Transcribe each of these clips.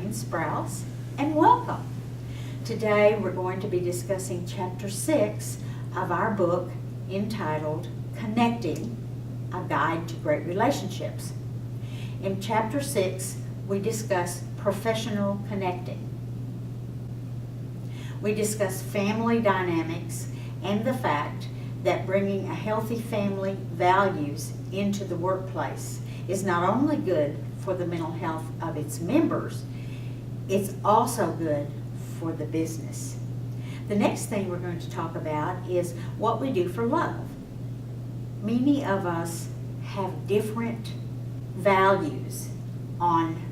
Charline Sprouse, and welcome. Today we're going to be discussing Chapter 6 of our book entitled Connecting, A Guide to Great Relationships. In Chapter 6, we discuss professional connecting. We discuss family dynamics and the fact that bringing a healthy family values into the workplace is not only good for the mental health of its members, it's also good for the business. The next thing we're going to talk about is what we do for love. Many of us have different values on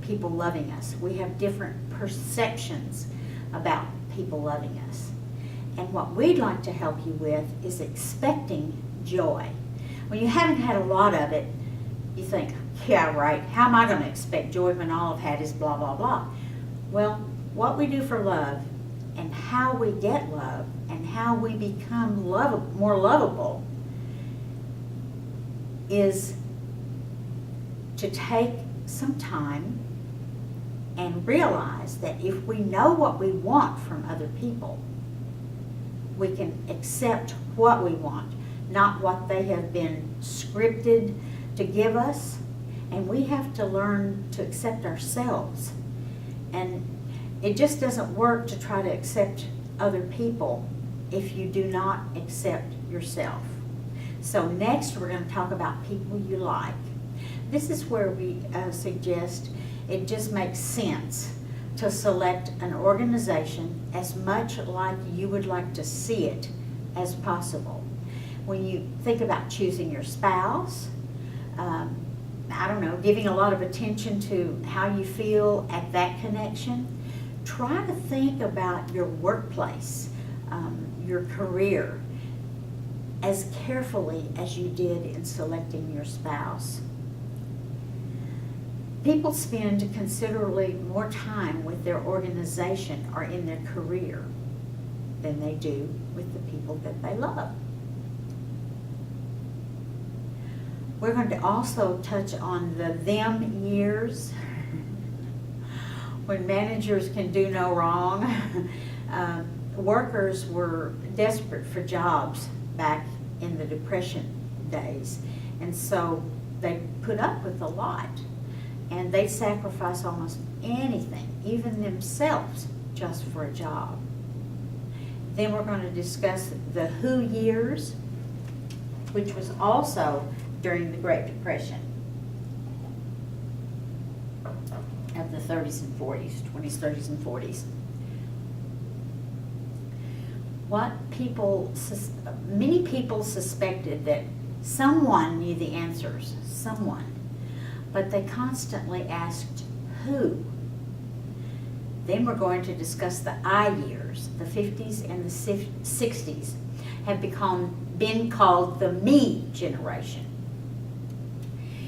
people loving us. We have different perceptions about people loving us. And what we'd like to help you with is expecting joy. When you haven't had a lot of it, you think, yeah, right, how am I going to expect joy when all I've had is blah, blah, blah? Well, what we do for love and how we get love and how we become more lovable is to take some time and realize that if we know what we want from other people, we can accept what we want, not what they have been scripted to give us. And we have to learn to accept ourselves. And it just doesn't work to try to accept other people if you do not accept yourself. So next we're going to talk about people you like. This is where we suggest it just makes sense to select an organization as much like you would like to see it as possible. When you think about choosing your spouse, I don't know, giving a lot of attention to how you feel at that connection, try to think about your workplace, your career, as carefully as you did in selecting your spouse. People spend considerably more time with their organization or in their career than they do with the people that they love. We're going to also touch on the them years, when managers can do no wrong. Workers were desperate for jobs back in the Depression days, and so they put up with a lot. And they sacrifice almost anything, even themselves, just for a job. Then we're going to discuss the who years, which was also during the Great Depression of the 30s and 40s, 20s, 30s, and 40s. Many people suspected that someone knew the answers, someone. But they constantly asked, who? Then we're going to discuss the I years. The 50s and the 60s have been called the me generation.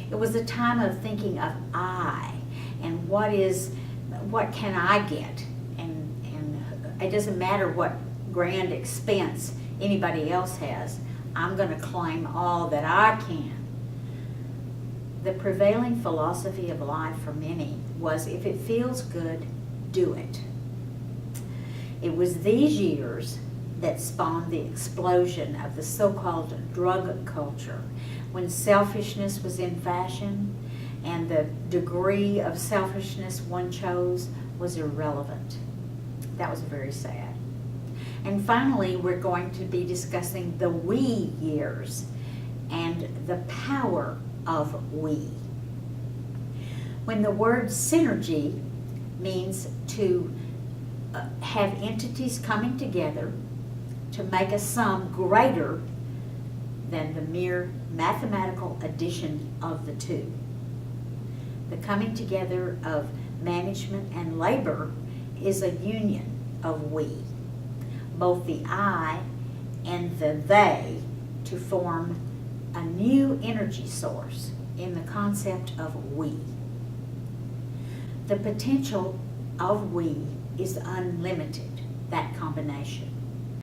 It was a time of thinking of I and what can I get? And it doesn't matter what grand expense anybody else has. I'm going to claim all that I can. The prevailing philosophy of life for many was, if it feels good, do it. It was these years that spawned the explosion of the so-called drug culture, when selfishness was in fashion and the degree of selfishness one chose was irrelevant. That was very sad. And finally, we're going to be discussing the we years and the power of we. When the word synergy means to have entities coming together to make a sum greater than the mere mathematical addition of the two. The coming together of management and labor is a union of we, both the I and the they, to form a new energy source in the concept of we. The potential of we is unlimited, that combination.